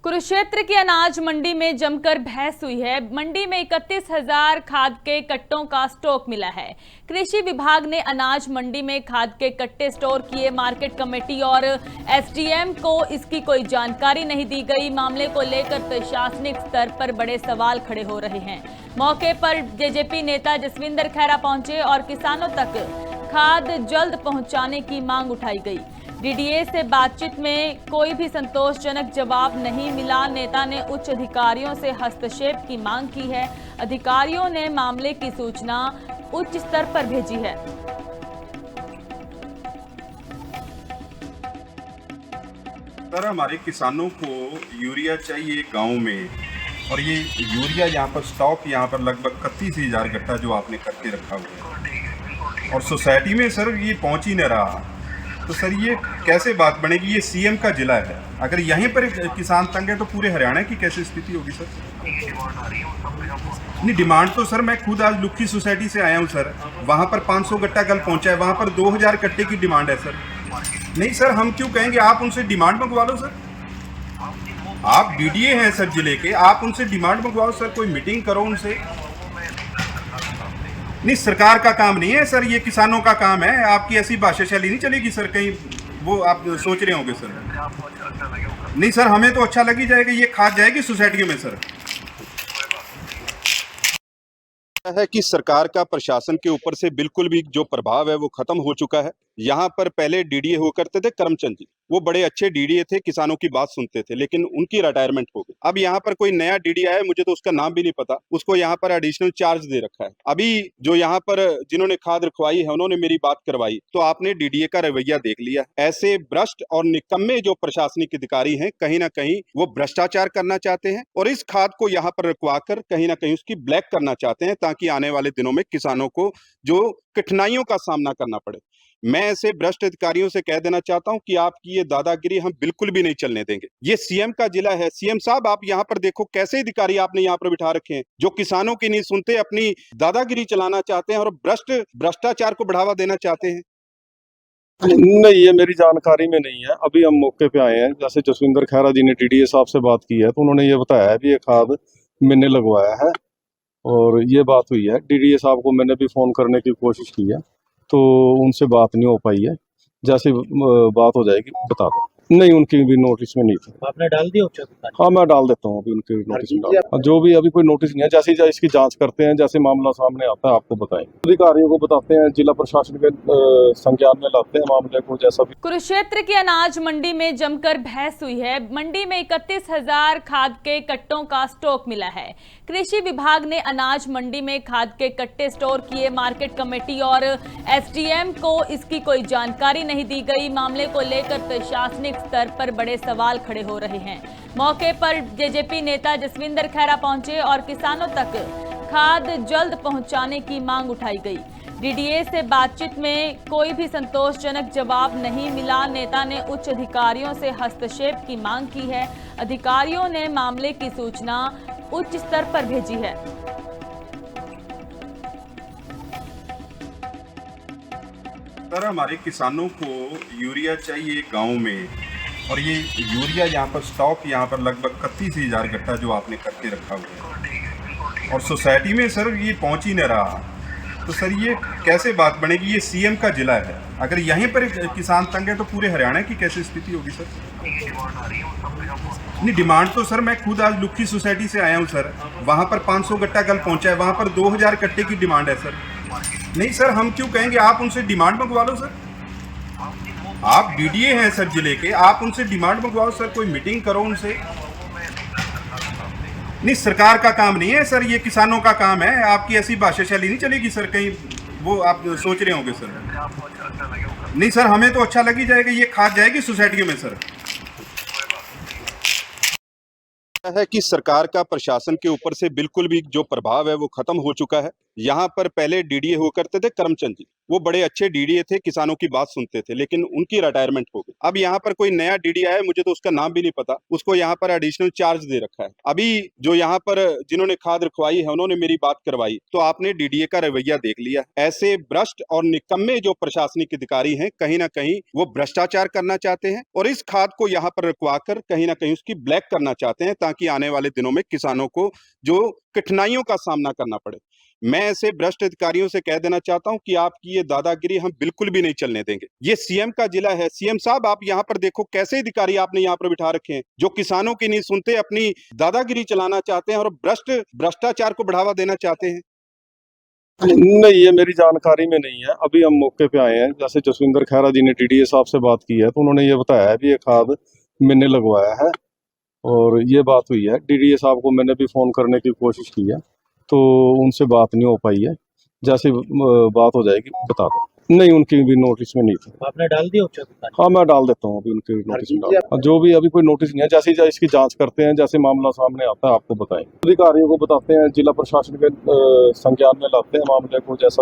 कुरुक्षेत्र की अनाज मंडी में जमकर बहस हुई है। मंडी में 31,000 खाद के कट्टों का स्टॉक मिला है। कृषि विभाग ने अनाज मंडी में खाद के कट्टे स्टोर किए। मार्केट कमेटी और एसडीएम को इसकी कोई जानकारी नहीं दी गई। मामले को लेकर प्रशासनिक स्तर पर बड़े सवाल खड़े हो रहे हैं। मौके पर जेजेपी नेता जसविंदर खैरा पहुंचे और किसानों तक खाद जल्द पहुंचाने की मांग उठाई गई। डीडीए से बातचीत में कोई भी संतोषजनक जवाब नहीं मिला। नेता ने उच्च अधिकारियों से हस्तक्षेप की मांग की है। अधिकारियों ने मामले की सूचना उच्च स्तर पर भेजी है। सर, हमारे किसानों को यूरिया चाहिए गांव में, और ये यूरिया यहाँ पर स्टॉक यहाँ पर लगभग 31,000 गट्टा जो आपने करके रखा हुआ है, और सोसाइटी में सर ये पहुँच ही नहीं रहा। तो सर ये कैसे बात बनेगी? ये सीएम का जिला है। अगर यहीं पर किसान तंग है तो पूरे हरियाणा की कैसे स्थिति होगी सर? नहीं, डिमांड तो सर मैं खुद आज लुक्की सोसाइटी से आया हूँ सर। वहाँ पर 500 गट्टा कल पहुँचा है, वहाँ पर 2,000 कट्टे की डिमांड है सर। नहीं सर, हम क्यों कहेंगे? आप उनसे डिमांड मंगवा लो सर। आप डीडीए हैं सर जिले के, आप उनसे डिमांड मंगवाओ सर, कोई मीटिंग करो उनसे। नहीं, सरकार का काम नहीं है सर, ये किसानों का काम है। आपकी ऐसी भाषा शैली नहीं चलेगी सर, कहीं वो आप सोच रहे होंगे सर। नहीं सर, हमें तो अच्छा लग ही जाएगा, ये खाद जाएगी सोसाइटियों में सर। है कि सरकार का प्रशासन के ऊपर से बिल्कुल भी जो प्रभाव है वो खत्म हो चुका है। यहाँ पर पहले डीडीए हुआ करते थे करमचंद जी, वो बड़े अच्छे डीडीए थे, किसानों की बात सुनते थे, लेकिन उनकी रिटायरमेंट हो गई। अब यहाँ पर कोई नया डीडीए आया, मुझे तो उसका नाम भी नहीं पता, उसको यहाँ पर एडिशनल चार्ज दे रखा है। अभी जो यहाँ पर जिन्होंने खाद रखवाई है उन्होंने मेरी बात करवाई, तो आपने डीडीए का रवैया देख लिया। ऐसे भ्रष्ट और निकम्मे जो प्रशासनिक अधिकारी हैं, कहीं ना कहीं वो भ्रष्टाचार करना चाहते हैं और इस खाद को यहाँ पर रखवा कर कहीं ना कहीं उसकी ब्लैक करना चाहते हैं, ताकि आने वाले दिनों में किसानों को जो कठिनाइयों का सामना करना पड़े। मैं ऐसे भ्रष्ट अधिकारियों से कह देना चाहता हूं कि आपकी ये दादागिरी हम बिल्कुल भी नहीं चलने देंगे। ये सीएम का जिला है। सीएम साहब, आप यहाँ पर देखो कैसे अधिकारी आपने यहाँ पर बिठा रखे हैं जो किसानों की नहीं सुनते, अपनी दादागिरी चलाना चाहते हैं और भ्रष्टाचार को बढ़ावा देना चाहते हैं। नहीं, ये मेरी जानकारी में नहीं है। अभी हम मौके पे आए हैं। जैसे जसविंदर खैरा जी ने डीडीए साहब से बात की है तो उन्होंने ये बताया है भी ये खाद मैंने लगवाया है और ये बात हुई है। डीडीए साहब को मैंने भी फोन करने की कोशिश की है तो उनसे बात नहीं हो पाई है। जैसे बात हो जाएगी बता दो। नहीं, उनकी भी नोटिस में नहीं था। आपने डाल दिया उच्च अधिकारी? हाँ, मैं डाल देता हूँ अभी उनके नोटिस में डाल। जो भी अभी कोई नोटिस नहीं है, जैसे ही इसकी जांच करते हैं, जैसे मामला सामने आता है आपको बताएंगे। अधिकारियों को बताते हैं, जिला प्रशासन के संज्ञान में लाते हैं मामले को। जैसा भी कुरुक्षेत्र की अनाज मंडी में जमकर बहस हुई है। मंडी में 31,000 खाद के कट्टों का स्टॉक मिला है। कृषि विभाग ने अनाज मंडी में खाद के कट्टे स्टोर किए। मार्केट कमेटी और एसडीएम को इसकी कोई जानकारी नहीं दी गई। मामले को लेकर प्रशासनिक स्तर पर बड़े सवाल खड़े हो रहे हैं। मौके पर जेजेपी नेता जसविंदर खैरा पहुंचे और किसानों तक खाद जल्द पहुंचाने की मांग उठाई गई। डीडीए से बातचीत में कोई भी संतोषजनक जवाब नहीं मिला। नेता ने उच्च अधिकारियों से हस्तक्षेप की मांग की है। अधिकारियों ने मामले की सूचना उच्च स्तर पर भेजी है। सर, हमारे किसानों को यूरिया चाहिए गांव में, और ये यूरिया यहाँ पर स्टॉक यहाँ पर लगभग 31,000 गट्टा जो आपने करके रखा हुआ है, और सोसाइटी में सर ये पहुँच ही नहीं रहा। तो सर ये कैसे बात बनेगी? ये सीएम का जिला है। अगर यहीं पर किसान तंग है तो पूरे हरियाणा की कैसे स्थिति होगी सर? नहीं, डिमांड तो सर मैं खुद आज लुक्की सोसाइटी से आया हूँ सर। वहाँ पर 500 गट्टा कल पहुँचा है, वहाँ पर 2,000 कट्टे की डिमांड है सर। नहीं सर, हम क्यों कहेंगे? आप उनसे डिमांड मंगवा लो सर। आप डीडीए हैं सर जिले के, आप उनसे डिमांड मंगवाओ सर, कोई मीटिंग करो उनसे। नहीं, सरकार का काम नहीं है सर, ये किसानों का काम है। आपकी ऐसी भाषा शैली नहीं चलेगी सर, कहीं वो आप सोच रहे होंगे सर। नहीं सर, हमें तो अच्छा लग ही जाएगा, ये खाद जाएगी सोसाइटियों में सर। है कि सरकार का प्रशासन के ऊपर से बिल्कुल भी जो प्रभाव है वो खत्म हो चुका है। यहाँ पर पहले डीडीए हुआ करते थे करमचंद जी, वो बड़े अच्छे डीडीए थे, किसानों की बात सुनते थे, लेकिन उनकी रिटायरमेंट हो गई। अब यहाँ पर कोई नया डीडीए आया है, मुझे तो उसका नाम भी नहीं पता, उसको यहाँ पर एडिशनल चार्ज दे रखा है। अभी जो यहाँ पर जिन्होंने खाद रखवाई है उन्होंने मेरी बात करवाई, तो आपने डीडीए का रवैया देख लिया। ऐसे भ्रष्ट और निकम्मे जो प्रशासनिक अधिकारी हैं, कहीं ना कहीं वो भ्रष्टाचार करना चाहते हैं और इस खाद को यहाँ पर रखवा कर कहीं ना कहीं उसकी ब्लैक करना चाहते हैं, ताकि आने वाले दिनों में किसानों को जो कठिनाइयों का सामना करना पड़े। मैं ऐसे भ्रष्ट अधिकारियों से कह देना चाहता हूं कि आपकी ये दादागिरी हम बिल्कुल भी नहीं चलने देंगे। ये सीएम का जिला है। सीएम साहब, आप यहाँ पर देखो कैसे अधिकारी आपने यहाँ पर बिठा रखे हैं जो किसानों की नहीं सुनते, अपनी दादागिरी चलाना चाहते हैं और भ्रष्टाचार को बढ़ावा देना चाहते हैं। नहीं, ये मेरी जानकारी में नहीं है। अभी हम मौके पे आए हैं। जैसे जसविंदर खैरा जी ने डीडीए साहब से बात की है तो उन्होंने ये बताया है भी ये खाद मैंने लगवाया है और ये बात हुई है। डीडीए साहब को मैंने भी फ़ोन करने की कोशिश की है तो उनसे बात नहीं हो पाई है। जैसे बात हो जाएगी बता दो। नहीं, उनकी भी नोटिस में नहीं थी। आपने डाल दिया उच्च अधिकारी? हाँ, मैं डाल देता हूँ, अभी उनके नोटिस में डाल। जो भी अभी कोई नोटिस नहीं है, जैसे ही इसकी जांच करते हैं, जैसे मामला सामने आता है आपको बताएंगे। अधिकारियों को बताते हैं, जिला प्रशासन के संज्ञान में लाते हैं मामले को, जैसा भी